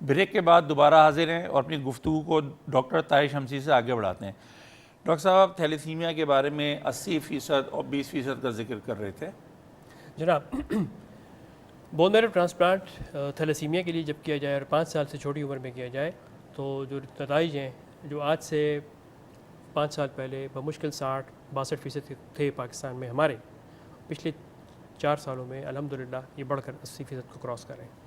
Break کے بعد دوبارہ حاضر ہیں اور اپنی گفتگو کو ڈاکٹر طاہر شمسی سے آگے بڑھاتے ہیں۔ ڈاکٹر صاحب تھیلیسیمیا کے بارے میں 80% اور 20% کا ذکر کر رہے تھے۔ جناب، بون میرو ٹرانسپلانٹ تھیلیسیمیا کے لیے جب کیا جائے اور 5 سال سے چھوٹی عمر میں کیا جائے تو جو نتائج ہیں جو آج سے 5 سال پہلے بمشکل 60-62% تھے پاکستان میں، ہمارے پچھلے 4 سالوں میں الحمدللہ یہ بڑھ کر 80% کو کراس کر رہے ہیں۔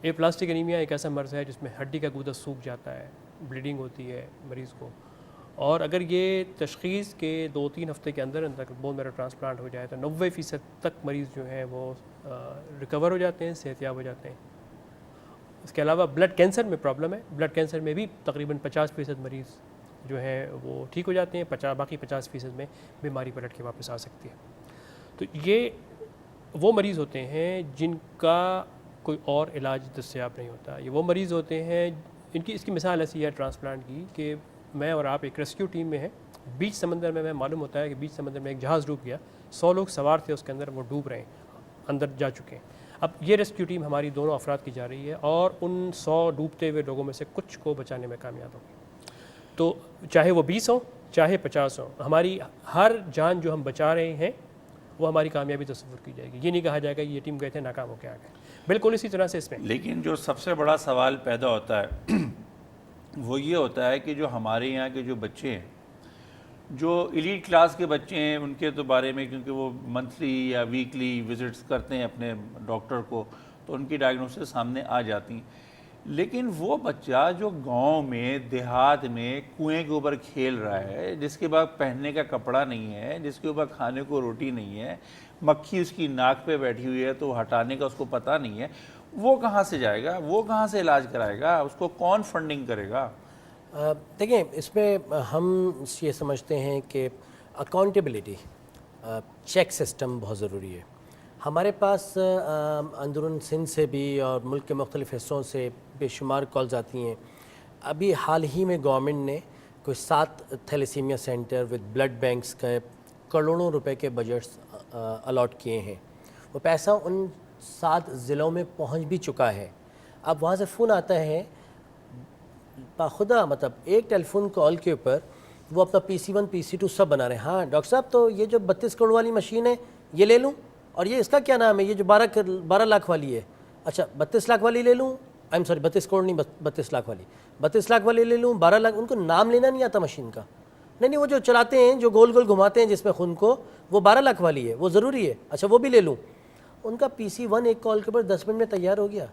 یہ پلاسٹک انیمیا ایک ایسا مرض ہے جس میں ہڈی کا گودا سوکھ جاتا ہے، بلیڈنگ ہوتی ہے مریض کو، اور اگر یہ تشخیص کے 2-3 ہفتے کے اندر بون میرو ٹرانسپلانٹ ہو جائے تو 90% تک مریض جو ہیں وہ ریکور ہو جاتے ہیں، صحت یاب ہو جاتے ہیں۔ اس کے علاوہ بلڈ کینسر میں پرابلم ہے، بلڈ کینسر میں بھی تقریباً 50% مریض جو ہیں وہ ٹھیک ہو جاتے ہیں، باقی 50% میں بیماری پلٹ کے واپس آ سکتی ہے۔ تو یہ وہ مریض ہوتے ہیں جن کا کوئی اور علاج دستیاب نہیں ہوتا، یہ وہ مریض ہوتے ہیں اس کی مثال ایسی ہے ٹرانسپلانٹ کی کہ میں اور آپ ایک ریسکیو ٹیم میں ہیں، بیچ سمندر میں معلوم ہوتا ہے کہ بیچ سمندر میں ایک جہاز ڈوب گیا، 100 لوگ سوار تھے اس کے اندر، وہ ڈوب رہے ہیں، اندر جا چکے ہیں۔ اب یہ ریسکیو ٹیم ہماری دونوں افراد کی جا رہی ہے اور ان 100 ڈوبتے ہوئے لوگوں میں سے کچھ کو بچانے میں کامیاب ہوگی، تو چاہے وہ 20 ہوں چاہے 50 ہوں، ہماری ہر جان جو ہم بچا رہے ہیں وہ ہماری کامیابی تصور کی جائے گی۔ یہ نہیں کہا جائے گا یہ ٹیم گئے تھے ناکام ہو کے آ گئے۔ بالکل اسی طرح سے اس میں لیکن جو سب سے بڑا سوال پیدا ہوتا ہے وہ یہ ہوتا ہے کہ جو ہمارے یہاں کے جو بچے ہیں، جو ایلیٹ کلاس کے بچے ہیں، ان کے تو بارے میں کیونکہ وہ منتھلی یا ویکلی وزٹس کرتے ہیں اپنے ڈاکٹر کو تو ان کی ڈائگنوسس سامنے آ جاتی ہیں، لیکن وہ بچہ جو گاؤں میں دیہات میں کنویں کے اوپر کھیل رہا ہے، جس کے بعد پہننے کا کپڑا نہیں ہے، جس کے اوپر کھانے کو روٹی نہیں ہے، مکھی اس کی ناک پہ بیٹھی ہوئی ہے تو ہٹانے کا اس کو پتہ نہیں ہے، وہ کہاں سے جائے گا؟ وہ کہاں سے علاج کرائے گا؟ اس کو کون فنڈنگ کرے گا؟ دیکھیں، اس میں ہم یہ سمجھتے ہیں کہ اکاؤنٹیبلٹی، چیک سسٹم بہت ضروری ہے۔ ہمارے پاس اندرون سندھ سے بھی اور ملک کے مختلف حصوں سے بے شمار کالز آتی ہیں۔ ابھی حال ہی میں گورنمنٹ نے کوئی 7 thalassemia centre with blood banks کا کروڑوں روپے کے بجٹس الاٹ کیے ہیں۔ وہ پیسہ ان 7 ضلعوں میں پہنچ بھی چکا ہے۔ اب وہاں سے فون آتا ہے باخدا، مطلب ایک ٹیلی فون کال کے اوپر وہ اپنا PC1 PC2 سب بنا رہے ہیں۔ ہاں ڈاکٹر صاحب، تو یہ جو 32 کروڑ والی مشین ہے یہ لے لوں، اور یہ اس کا کیا نام ہے، یہ جو 12 لاکھ والی ہے، اچھا 32 لاکھ والی لے لوں، 32 کروڑ نہیں، 32 لاکھ والی، 32 لاکھ والی لے لوں، 12 لاکھ۔ ان کو نام لینا نہیں آتا مشین کا، نہیں وہ جو چلاتے ہیں، جو گول گول گھماتے ہیں جس میں خون کو، وہ 12 لاکھ والی ہے، وہ ضروری ہے، اچھا وہ بھی لے لوں۔ ان کا PC1 ایک کال کے اوپر 10 منٹ میں تیار ہو گیا۔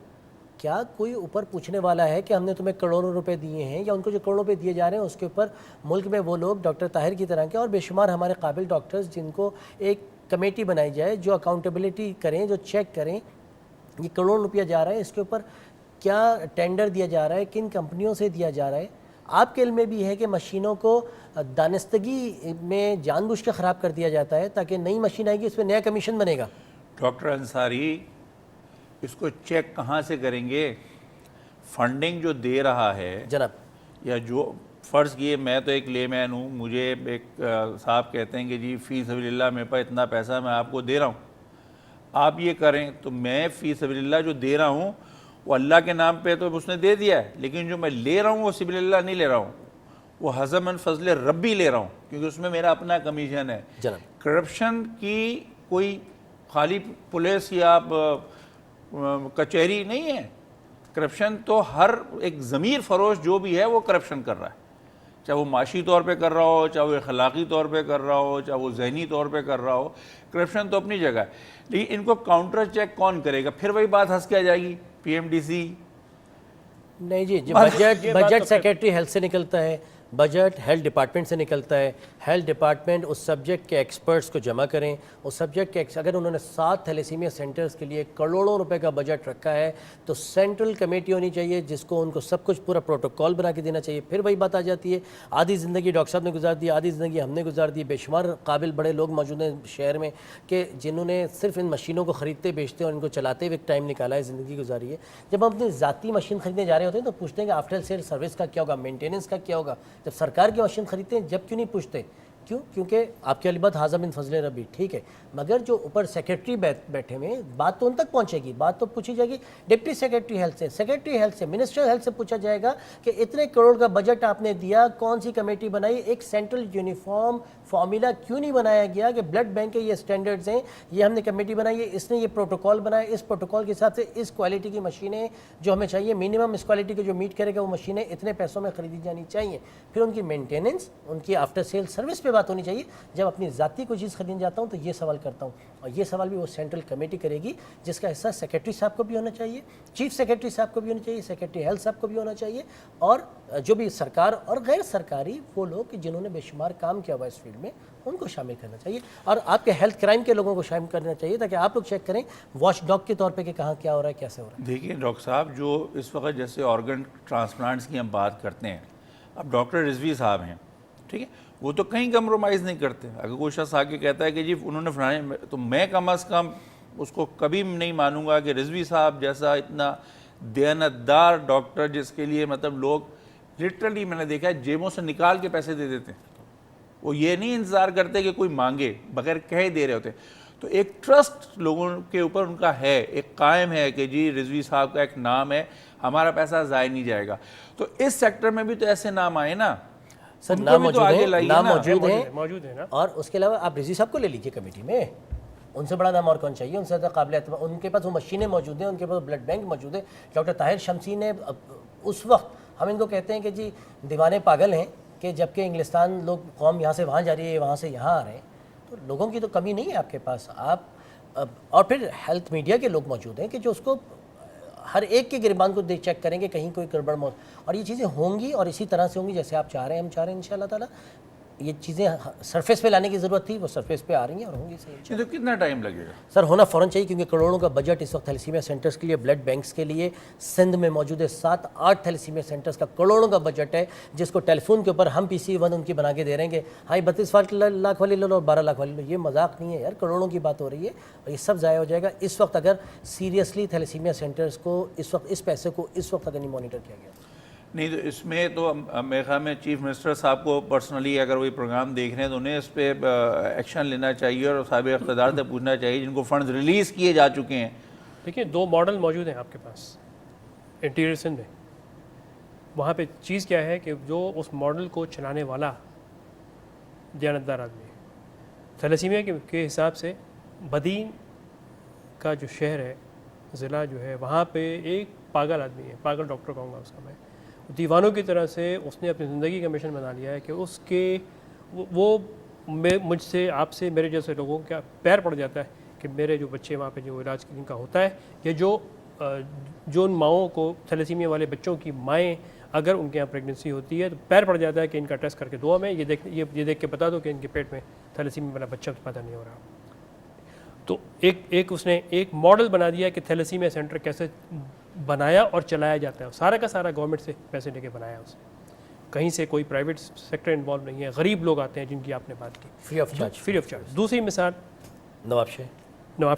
کیا کوئی اوپر پوچھنے والا ہے کہ ہم نے تمہیں کروڑوں روپے دیے ہیں، یا ان کو جو کروڑوں روپے دیے جا رہے ہیں اس کے اوپر ملک میں وہ لوگ ڈاکٹر طاہر کی طرح کے اور بے شمار ہمارے قابل ڈاکٹرز جن کو ایک کمیٹی بنائی جائے جو اکاؤنٹیبلٹی کریں، جو چیک کریں یہ کروڑوں روپیہ جا رہا ہے، اس کے اوپر کیا ٹینڈر دیا جا رہا ہے، کن کمپنیوں سے دیا جا رہا ہے۔ آپ کے علم میں بھی ہے کہ مشینوں کو دانستگی میں جان بوجھ کے خراب کر دیا جاتا ہے تاکہ نئی مشین آئے گی اس پہ نیا کمیشن بنے گا۔ ڈاکٹر انصاری، اس کو چیک کہاں سے کریں گے؟ فنڈنگ جو دے رہا ہے جناب، یا جو فرض کیے، میں تو ایک لے مین ہوں، مجھے ایک صاحب کہتے ہیں کہ جی فی سبیل اللہ میرے پاس اتنا پیسہ میں آپ کو دے رہا ہوں، آپ یہ کریں، تو میں فی سبیل اللہ جو دے رہا ہوں وہ اللہ کے نام پہ تو اس نے دے دیا ہے، لیکن جو میں لے رہا ہوں وہ سبیل اللہ نہیں لے رہا ہوں، وہ حزم من فضل ربی لے رہا ہوں، کیونکہ اس میں میرا اپنا کمیشن ہے۔ جناب، کرپشن کی کوئی خالی پولیس یا کچہری نہیں ہے، کرپشن تو ہر ایک ضمیر فروش جو بھی ہے وہ کرپشن کر رہا ہے، چاہے وہ معاشی طور پہ کر رہا ہو، چاہے وہ اخلاقی طور پہ کر رہا ہو، چاہے وہ ذہنی طور پہ کر رہا ہو، کرپشن تو اپنی جگہ ہے، لیکن ان کو کاؤنٹر چیک کون کرے گا؟ پھر وہی بات ہنس کے آ جائے گی، PMDC نہیں جی، بجٹ سیکریٹری ہیلتھ سے نکلتا ہے، بجٹ ہیلتھ ڈپارٹمنٹ سے نکلتا ہے، ہیلتھ ڈپارٹمنٹ اس سبجیکٹ کے ایکسپرٹس کو جمع کریں، اس سبجیکٹ کے اگر انہوں نے 7 تھیلیسیمیا سینٹرز کے لیے کروڑوں روپے کا بجٹ رکھا ہے تو سینٹرل کمیٹی ہونی چاہیے جس کو ان کو سب کچھ پورا پروٹوکول بنا کے دینا چاہیے۔ پھر وہی بات آ جاتی ہے، آدھی زندگی ڈاکٹر صاحب نے گزار دی، آدھی زندگی ہم نے گزار دی، بے شمار قابل بڑے لوگ موجود ہیں شہر میں کہ جنہوں نے صرف ان مشینوں کو خریدتے بیچتے اور ان کو چلاتے ہوئے ٹائم نکالا ہے، زندگی گزاری ہے۔ جب ہم اپنی ذاتی مشین خریدنے جا رہے ہوتے ہیں تو پوچھتے ہیں کہ آفٹر سیل سروس کا کیا ہوگا، مینٹیننس کا کیا ہوگا۔ جب سرکار کی مشین خریدتے ہیں جب کیوں نہیں پوچھتے؟ کیوں؟ کیونکہ آپ کی علی بات حاضر بن فضل ربی ٹھیک ہے، مگر جو اوپر سیکرٹری بیٹھے ہوئے ہیں بات تو ان تک پہنچے گی، بات تو پوچھی جائے گی ڈپٹی سیکرٹری ہیلتھ سے، سیکرٹری ہیلتھ سے، منسٹر ہیلتھ سے پوچھا جائے گا کہ اتنے کروڑ کا بجٹ آپ نے دیا، کون سی کمیٹی بنائی، ایک سینٹرل یونیفارم فارمولا کیوں نہیں بنایا گیا کہ بلڈ بینک کے یہ سٹینڈرڈز ہیں، یہ ہم نے کمیٹی بنائی ہے، اس نے یہ پروٹوکول بنایا، اس پروٹوکول کے حساب سے اس کوالٹی کی مشینیں جو ہمیں چاہیے منیمم اس کوالٹی کو جو میٹ کرے گا وہ مشینیں اتنے پیسوں میں خریدی جانی چاہیے، پھر ان کی مینٹیننس، ان کی آفٹر سیل سروس پہ بات ہونی چاہیے۔ جب اپنی ذاتی کوئی چیز خریدنے جاتا ہوں تو یہ سوال کرتا ہوں، اور یہ سوال بھی وہ سینٹرل کمیٹی کرے گی جس کا حصہ سیکرٹری صاحب کو بھی ہونا چاہیے، چیف سیکرٹری صاحب کو بھی ہونا چاہیے، سیکرٹری ہیلتھ صاحب کو بھی ہونا چاہیے، اور جو بھی سرکار اور غیر سرکاری وہ لوگ جنہوں نے بے شمار کام کیا ہوا اس فیلڈ میں ان کو شامل کرنا چاہیے، اور آپ کے ہیلتھ کرائم کے لوگوں کو شامل کرنا چاہیے تاکہ آپ لوگ چیک کریں واچ ڈاگ کے طور پہ کہ کہاں کیا ہو رہا ہے، کیسے ہو رہا ہے۔ دیکھیے ڈاکٹر صاحب، جو اس وقت جیسے آرگن ٹرانسپلانٹس کی ہم بات کرتے ہیں، اب ڈاکٹر رضوی صاحب ہیں، ٹھیک ہے، وہ تو کہیں کمپرومائز نہیں کرتے۔ اگر کوئی شخص آ کے کہتا ہے کہ جی انہوں نے فلانے، تو میں کم از کم اس کو کبھی نہیں مانوں گا کہ رضوی صاحب جیسا اتنا دیانتدار ڈاکٹر، جس کے لیے مطلب لوگ لٹرلی میں نے دیکھا ہے جیبوں سے نکال کے پیسے دے دیتے ہیں، وہ یہ نہیں انتظار کرتے کہ کوئی مانگے، بغیر کہے دے رہے ہوتے۔ تو ایک ٹرسٹ لوگوں کے اوپر ان کا ہے، ایک قائم ہے کہ جی رضوی صاحب کا ایک نام ہے، ہمارا پیسہ ضائع نہیں جائے گا۔ تو اس سیکٹر میں بھی تو ایسے نام آئے نا، سر ان کو نام بھی تو موجود آگے ہیں، لائیے نام نا۔ موجود ہے نا۔ اور اس کے علاوہ آپ رضوی صاحب کو لے لیجیے کمیٹی میں، ان سے بڑا نام اور کون چاہیے، ان سے زیادہ قابل اعتماد، ان کے پاس وہ مشینیں موجود ہیں، ان کے پاس بلڈ بینک موجود ہے۔ ڈاکٹر طاہر شمسی نے اس وقت، ہم ان کو کہتے ہیں کہ جی دیوانے پاگل ہیں، کہ جبکہ انگلستان لوگ قوم یہاں سے وہاں جا رہی ہے، وہاں سے یہاں آ رہے ہیں، تو لوگوں کی تو کمی نہیں ہے آپ کے پاس۔ آپ اور پھر ہیلتھ میڈیا کے لوگ موجود ہیں کہ جو اس کو ہر ایک کے گریبان کو دیکھ چیک کریں کہ کہیں کوئی گڑبڑ اور یہ چیزیں ہوں گی، اور اسی طرح سے ہوں گی جیسے آپ چاہ رہے ہیں، ہم چاہ رہے ہیں انشاءاللہ تعالیٰ۔ یہ چیزیں سرفیس پہ لانے کی ضرورت تھی، وہ سرفیس پہ آ رہی ہیں اور ہوں گی صحیح۔ یہ تو کتنا ٹائم لگے گا؟ سر ہونا فوراً چاہیے، کیونکہ کروڑوں کا بجٹ اس وقت تھیلیسیمیا سینٹرز کے لیے، بلڈ بینکس کے لیے سندھ میں موجود ہے 7-8 تھیلیسیمیا سینٹرز کا کروڑوں کا بجٹ ہے، جس کو ٹیلی فون کے اوپر ہم PC1 ان کی بنا کے دے رہے ہیں کہ ہاں 32 لاکھ والی لے لو اور 12 لاکھ والی لو۔ یہ مذاق نہیں ہے یار، کروڑوں کی بات ہو رہی ہے اور یہ سب ضائع ہو جائے گا اس وقت اگر سیریسلی تھیلیسیمیا سینٹرز کو اس وقت اس پیسے کو اس وقت اگر نہیں مانیٹر کیا گیا۔ نہیں تو اس میں تو میرے خیال میں چیف منسٹر صاحب کو پرسنلی اگر وہی پروگرام دیکھ رہے ہیں تو انہیں اس پہ ایکشن لینا چاہیے اور صاحب اقتدار سے پوچھنا چاہیے جن کو فنڈز ریلیز کیے جا چکے ہیں۔ دیکھیے 2 ماڈل موجود ہیں آپ کے پاس انٹیریئر سندھ میں، وہاں پہ چیز کیا ہے کہ جو اس ماڈل کو چلانے والا دیانتدار آدمی ہے، تھیلیسیمیا کے حساب سے بدین کا جو شہر ہے، ضلع جو ہے، وہاں پہ ایک پاگل آدمی ہے، پاگل ڈاکٹر کہوں گا اس کا میں، دیوانوں کی طرح سے اس نے اپنی زندگی کا مشن بنا لیا ہے کہ اس کے وہ مجھ سے، آپ سے، میرے جیسے لوگوں کا پیر پڑ جاتا ہے کہ میرے جو بچے وہاں پہ جو علاج جن کا ہوتا ہے، یا جو ان ماؤں کو تھیلیسیمیا والے بچوں کی مائیں اگر ان کے یہاں پریگننسی ہوتی ہے تو پیر پڑ جاتا ہے کہ ان کا ٹیسٹ کر کے دعا میں یہ دیکھ کے بتا دو کہ ان کے پیٹ میں تھیلیسیمیا والا بچہ پیدا نہیں ہو رہا۔ تو ایک اس نے ایک ماڈل بنا دیا کہ تھیلیسیمیا سینٹر کیسے بنایا اور چلایا جاتا ہے، سارا کا سارا گورنمنٹ سے پیسے لے کے بنایا اسے، کہیں سے کوئی پرائیویٹ سیکٹر انوالو نہیں ہے، غریب لوگ آتے ہیں جن کی آپ نے بات کی، free of charge. Free of charge. دوسری مثال نواب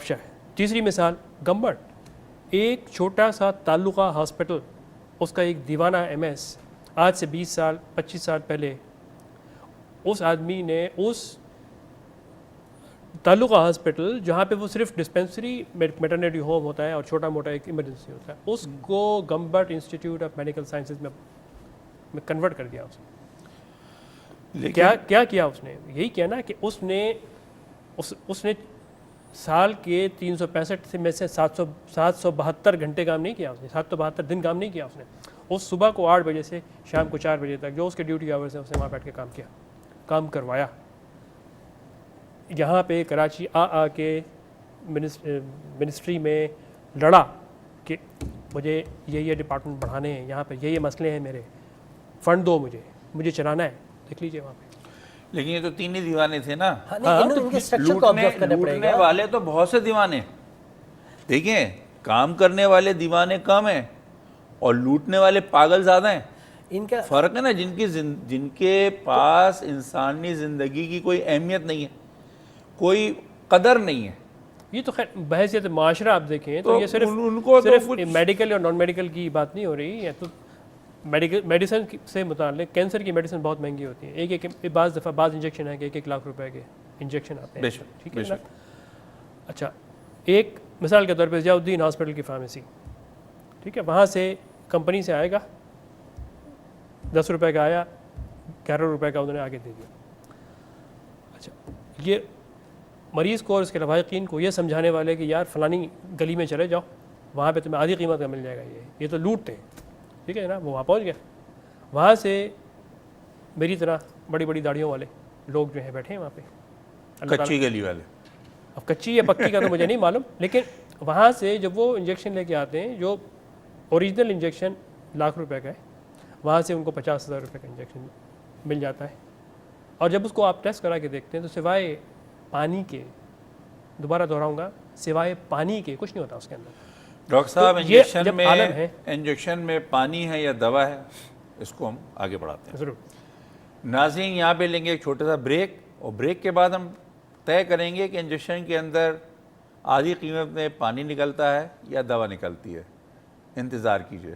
شاہ ہے۔ تیسری مثال گمبٹ، ایک چھوٹا سا تعلقہ ہاسپٹل، اس کا ایک دیوانہ MS آج سے 20 سال 25 سال پہلے اس آدمی نے اس تعلقہ ہاسپٹل جہاں پہ وہ صرف ڈسپینسری میٹرنیٹی ہوم ہوتا ہے اور چھوٹا موٹا ایک ایمرجنسی ہوتا ہے، اس کو Gambat institute of medical sciences میں کنورٹ کر دیا اس نے۔ کیا کیا اس نے؟ یہی کیا نا کہ اس نے سال کے 365 میں سے 772 گھنٹے کام نہیں کیا اس نے، 772 دن کام نہیں کیا اس نے، اس صبح کو 8 بجے سے شام کو 4 بجے تک جو اس کے ڈیوٹی آورز ہیں اس نے وہاں بیٹھ کے کام کیا، کام کروایا۔ یہاں پہ کراچی آ کے منسٹری میں لڑا کہ مجھے یہ ڈپارٹمنٹ بڑھانے ہیں، یہاں پہ یہ مسئلے ہیں، میرے فنڈ دو، مجھے چلانا ہے، دیکھ لیجیے وہاں پہ۔ لیکن یہ تو 3 ہی دیوانے تھے نا، لوٹنے والے تو بہت سے دیوانے، دیکھیں کام کرنے والے دیوانے کم ہیں اور لوٹنے والے پاگل زیادہ ہیں۔ ان کا فرق ہے نا، جن کے پاس انسانی زندگی کی کوئی اہمیت نہیں ہے، کوئی قدر نہیں ہے۔ یہ تو خیر بحیثیت معاشرہ آپ دیکھیں تو یہ صرف میڈیکل اور نان میڈیکل کی بات نہیں ہو رہی ہے، تو میڈیسن سے متعلق کینسر کی میڈیسن بہت مہنگی ہوتی ہیں. ایک بعض دفعہ بعض انجیکشن ہے کہ 1 لاکھ روپے کے انجیکشن آتے ہیں. ٹھیک ہے نا. اچھا ایک مثال کے طور پہ ضیاء الدین ہاسپٹل کی فارمیسی, ٹھیک ہے, وہاں سے کمپنی سے آئے گا 10 روپے کا آیا, 11 روپے کا انہوں نے آگے دے دیا. اچھا یہ مریض کو اور اس کے لواحقین کو یہ سمجھانے والے کہ یار فلانی گلی میں چلے جاؤ, وہاں پہ تمہیں آدھی قیمت کا مل جائے گا, یہ تو لوٹتے ہیں. ٹھیک ہے نا. وہ وہاں پہنچ گیا, وہاں سے میری طرح بڑی بڑی داڑھیوں والے لوگ جو ہیں بیٹھے ہیں وہاں پہ, کچی گلی والے. اب کچی یا پکی کا تو مجھے نہیں معلوم, لیکن وہاں سے جب وہ انجیکشن لے کے آتے ہیں جو اوریجنل انجیکشن لاکھ روپے کا ہے, وہاں سے ان کو 50,000 روپے کا انجیکشن مل جاتا ہے. اور جب اس کو آپ ٹیسٹ کرا کے دیکھتے ہیں تو سوائے پانی کے, دوبارہ دہراؤں گا, سوائے پانی کے کچھ نہیں ہوتا اس کے اندر. ڈاکٹر صاحب انجیکشن میں پانی ہے یا دوا ہے, اس کو ہم آگے بڑھاتے ہیں. ضرور. ناظرین یہاں پہ لیں گے ایک چھوٹا سا بریک, اور بریک کے بعد ہم طے کریں گے کہ انجیکشن کے اندر آدھی قیمت میں پانی نکلتا ہے یا دوا نکلتی ہے. انتظار کیجیے.